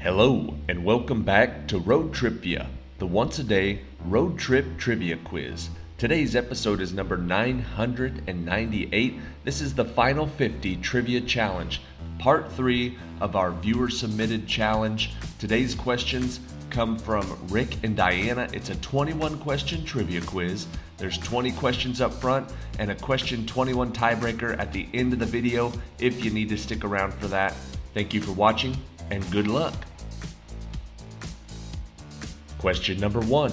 Hello, and welcome back to Road TRIpVIA, the once-a-day road trip trivia quiz. Today's episode is number 998. This is the Final 50 Trivia Challenge, part 3 of our viewer-submitted challenge. Today's questions come from Rick and Diana. It's a 21-question trivia quiz. There's 20 questions up front and a question 21 tiebreaker at the end of the video if you need to stick around for that. Thank you for watching, and good luck. Question number 1.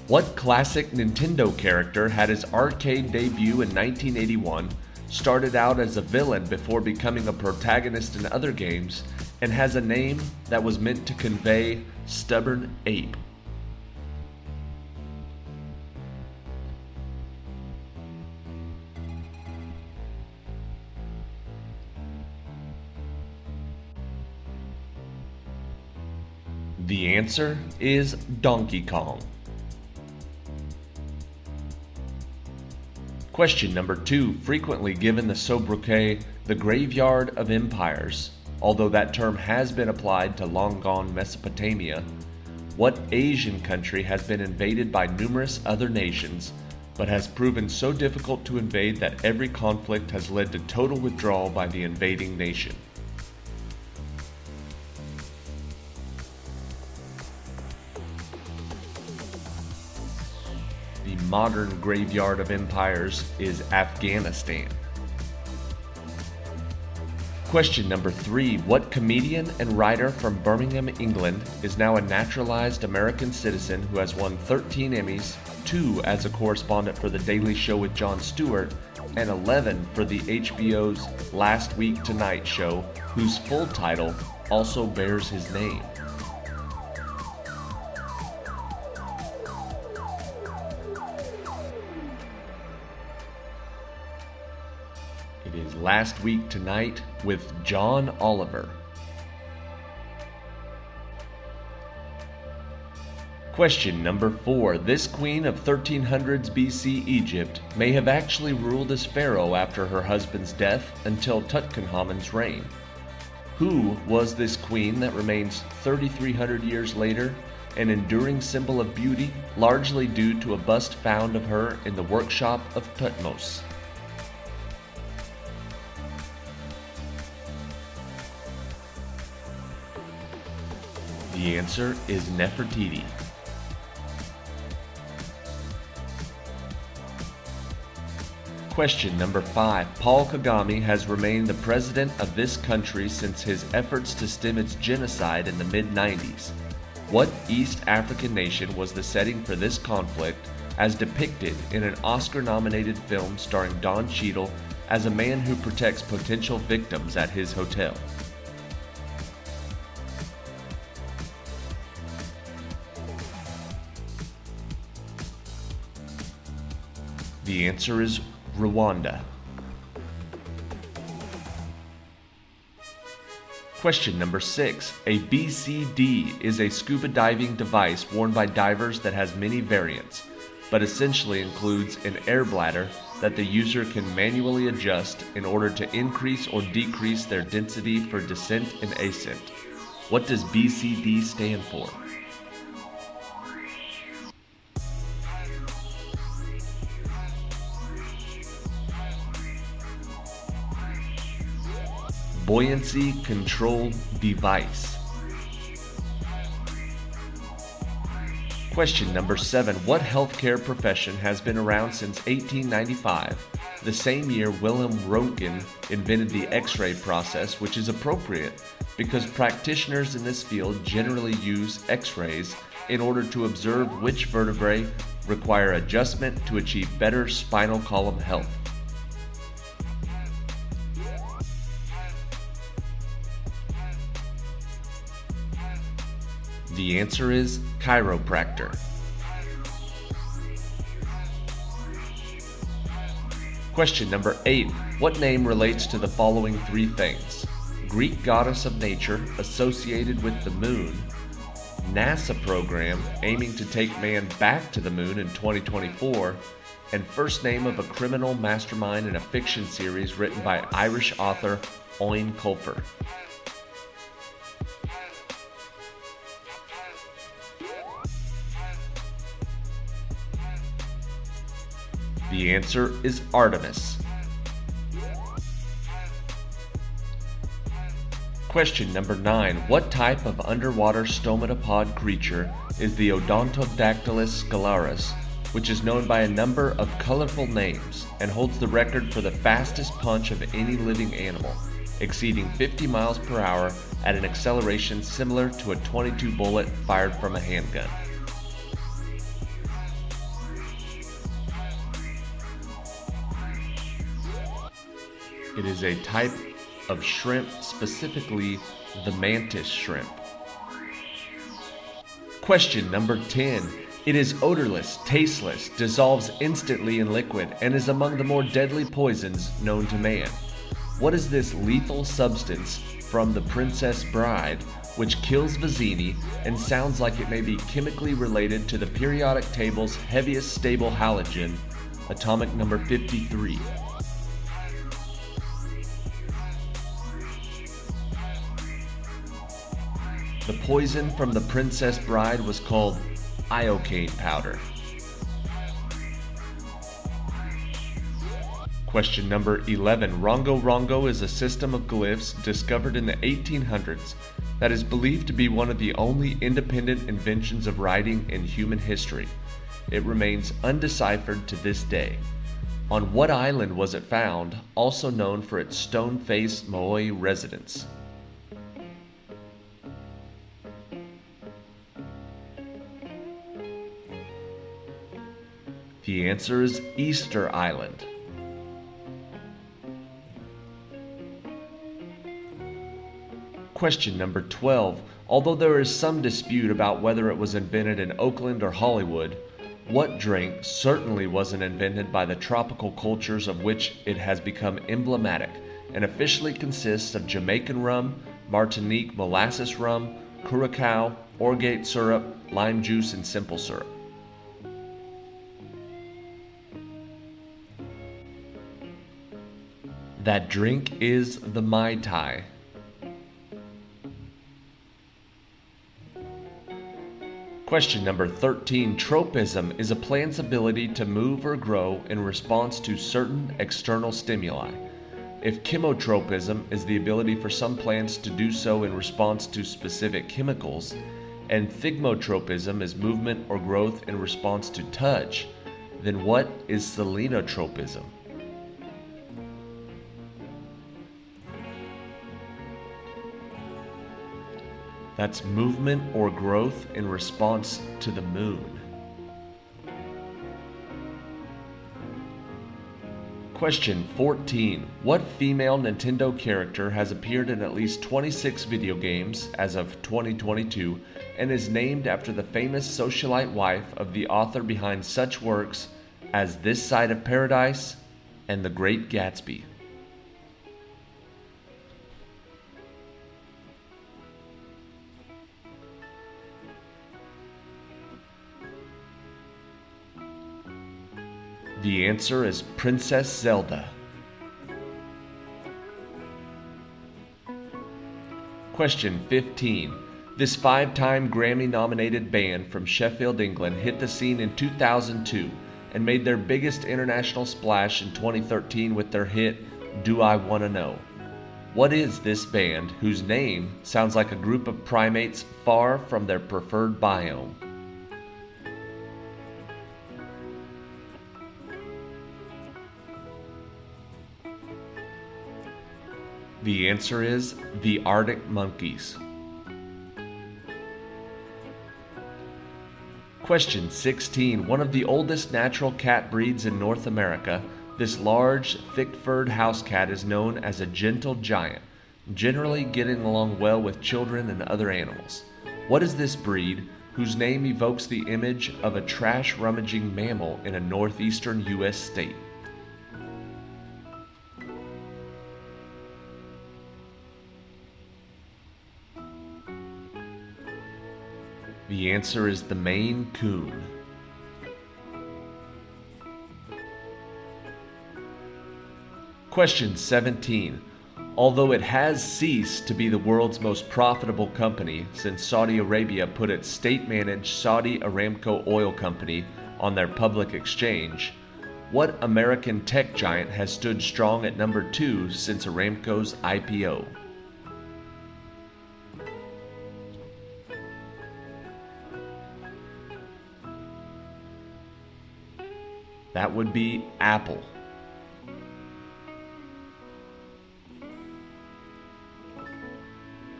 What classic Nintendo character had his arcade debut in 1981, started out as a villain before becoming a protagonist in other games, and has a name that was meant to convey stubborn ape? The answer is Donkey Kong. Question number 2, frequently given the sobriquet, the Graveyard of Empires, although that term has been applied to long-gone Mesopotamia. What Asian country has been invaded by numerous other nations, but has proven so difficult to invade that every conflict has led to total withdrawal by the invading nation? The modern Graveyard of Empires is Afghanistan. Question number 3. What comedian and writer from Birmingham, England is now a naturalized American citizen who has won 13 Emmys, 2 as a correspondent for The Daily Show with Jon Stewart, and 11 for the HBO's Last Week Tonight show, whose full title also bears his name? It is Last Week Tonight with John Oliver. Question number 4. This queen of 1300s BC Egypt may have actually ruled as pharaoh after her husband's death until Tutankhamun's reign. Who was this queen that remains 3,300 years later an enduring symbol of beauty, largely due to a bust found of her in the workshop of Thutmose? The answer is Nefertiti. Question number 5. Paul Kagame has remained the president of this country since his efforts to stem its genocide in the mid-90s. What East African nation was the setting for this conflict, as depicted in an Oscar-nominated film starring Don Cheadle as a man who protects potential victims at his hotel? The answer is Rwanda. Question number 6. A BCD is a scuba diving device worn by divers that has many variants, but essentially includes an air bladder that the user can manually adjust in order to increase or decrease their density for descent and ascent. What does BCD stand for? Buoyancy Control Device. Question number 7. What healthcare profession has been around since 1895, the same year Wilhelm Röntgen invented the X-ray process, which is appropriate because practitioners in this field generally use X-rays in order to observe which vertebrae require adjustment to achieve better spinal column health? The answer is chiropractor. Question number 8. What name relates to the following 3 things? Greek goddess of nature associated with the moon, NASA program aiming to take man back to the moon in 2024, and first name of a criminal mastermind in a fiction series written by Irish author Owen Colfer. The answer is Artemis. Question number 9. What type of underwater stomatopod creature is the Odontodactylus scalaris, which is known by a number of colorful names and holds the record for the fastest punch of any living animal, exceeding 50 miles per hour at an acceleration similar to a .22 bullet fired from a handgun? It is a type of shrimp, specifically the mantis shrimp. Question number 10. It is odorless, tasteless, dissolves instantly in liquid, and is among the more deadly poisons known to man. What is this lethal substance from The Princess Bride, which kills Vizzini and sounds like it may be chemically related to the periodic table's heaviest stable halogen, atomic number 53? The poison from The Princess Bride was called iocane powder. Question number 11. Rongo Rongo is a system of glyphs discovered in the 1800s that is believed to be one of the only independent inventions of writing in human history. It remains undeciphered to this day. On what island was it found, also known for its stone-faced Moai residents? The answer is Easter Island. Question number 12. Although there is some dispute about whether it was invented in Oakland or Hollywood, what drink certainly wasn't invented by the tropical cultures of which it has become emblematic and officially consists of Jamaican rum, Martinique molasses rum, curacao, orgeat syrup, lime juice, and simple syrup? That drink is the Mai Tai. Question number 13. Tropism is a plant's ability to move or grow in response to certain external stimuli. If chemotropism is the ability for some plants to do so in response to specific chemicals, and thigmotropism is movement or growth in response to touch, then what is selenotropism? That's movement or growth in response to the moon. Question 14. What female Nintendo character has appeared in at least 26 video games as of 2022 and is named after the famous socialite wife of the author behind such works as This Side of Paradise and The Great Gatsby? The answer is Princess Zelda. Question 15. This 5-time Grammy-nominated band from Sheffield, England hit the scene in 2002 and made their biggest international splash in 2013 with their hit, Do I Wanna Know? What is this band whose name sounds like a group of primates far from their preferred biome? The answer is the Arctic Monkeys. Question 16. One of the oldest natural cat breeds in North America, this large, thick-furred house cat is known as a gentle giant, generally getting along well with children and other animals. What is this breed, whose name evokes the image of a trash-rummaging mammal in a northeastern U.S. state? The answer is the Maine Coon. Question 17. Although it has ceased to be the world's most profitable company since Saudi Arabia put its state-managed Saudi Aramco oil company on their public exchange, What American tech giant has stood strong at number 2 since Aramco's IPO? That would be Apple.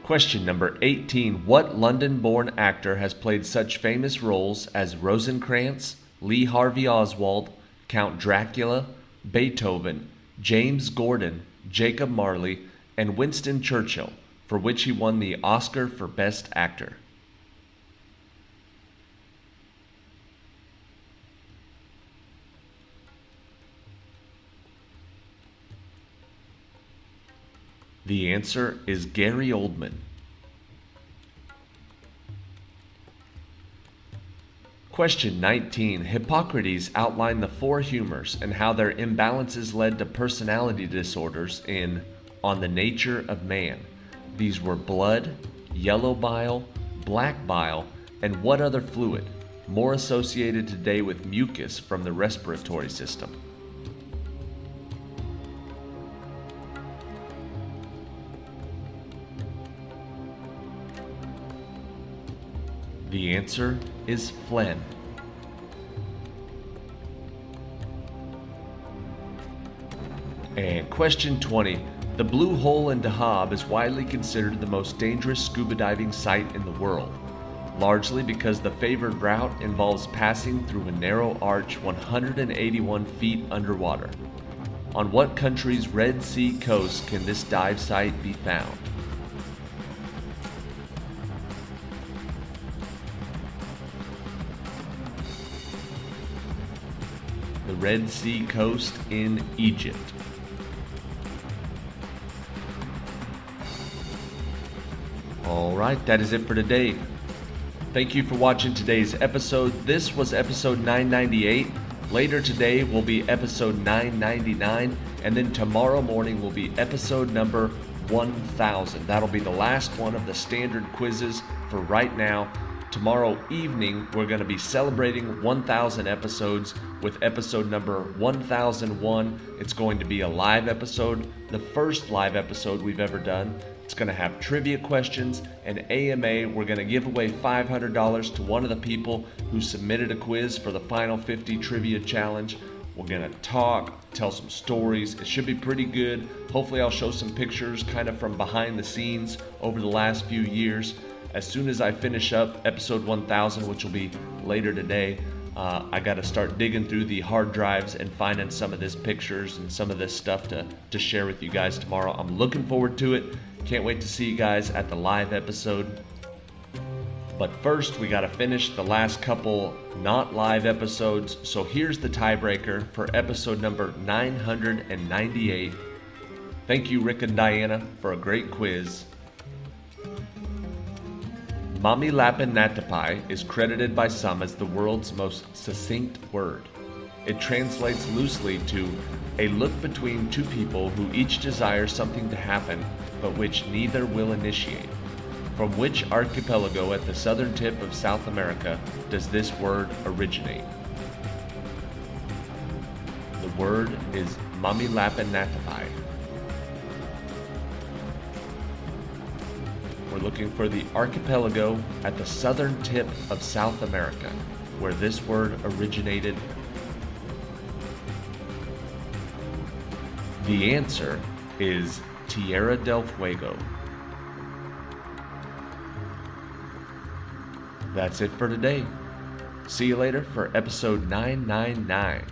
Question number 18. What London-born actor has played such famous roles as Rosencrantz, Lee Harvey Oswald, Count Dracula, Beethoven, James Gordon, Jacob Marley, and Winston Churchill, for which he won the Oscar for Best Actor? The answer is Gary Oldman. Question 19. Hippocrates outlined the 4 humors and how their imbalances led to personality disorders in On the Nature of Man. These were blood, yellow bile, black bile, and what other fluid, more associated today with mucus from the respiratory system? The answer is phlegm. And question 20. The Blue Hole in Dahab is widely considered the most dangerous scuba diving site in the world, largely because the favored route involves passing through a narrow arch 181 feet underwater. On what country's Red Sea coast can this dive site be found? The Red Sea coast in Egypt. Alright, that is it for today. Thank you for watching today's episode. This was episode 998. Later today will be episode 999. And then tomorrow morning will be episode number 1000. That'll be the last one of the standard quizzes for right now. Tomorrow evening, we're going to be celebrating 1,000 episodes with episode number 1001. It's going to be a live episode, the first live episode we've ever done. It's going to have trivia questions and AMA. We're going to give away $500 to one of the people who submitted a quiz for the Final 50 Trivia Challenge. We're going to talk, tell some stories. It should be pretty good. Hopefully I'll show some pictures kind of from behind the scenes over the last few years. As soon as I finish up episode 1000, which will be later today, I got to start digging through the hard drives and finding some of these pictures and some of this stuff to share with you guys tomorrow. I'm looking forward to it. Can't wait to see you guys at the live episode. But first, we got to finish the last couple not live episodes. So here's the tiebreaker for episode number 998. Thank you, Rick and Diana, for a great quiz. Mamilappin is credited by some as the world's most succinct word. It translates loosely to a look between two people who each desire something to happen, but which neither will initiate. From which archipelago at the southern tip of South America does this word originate? The word is Mamilappin. We're looking for the archipelago at the southern tip of South America, where this word originated. The answer is Tierra del Fuego. That's it for today. See you later for episode 999.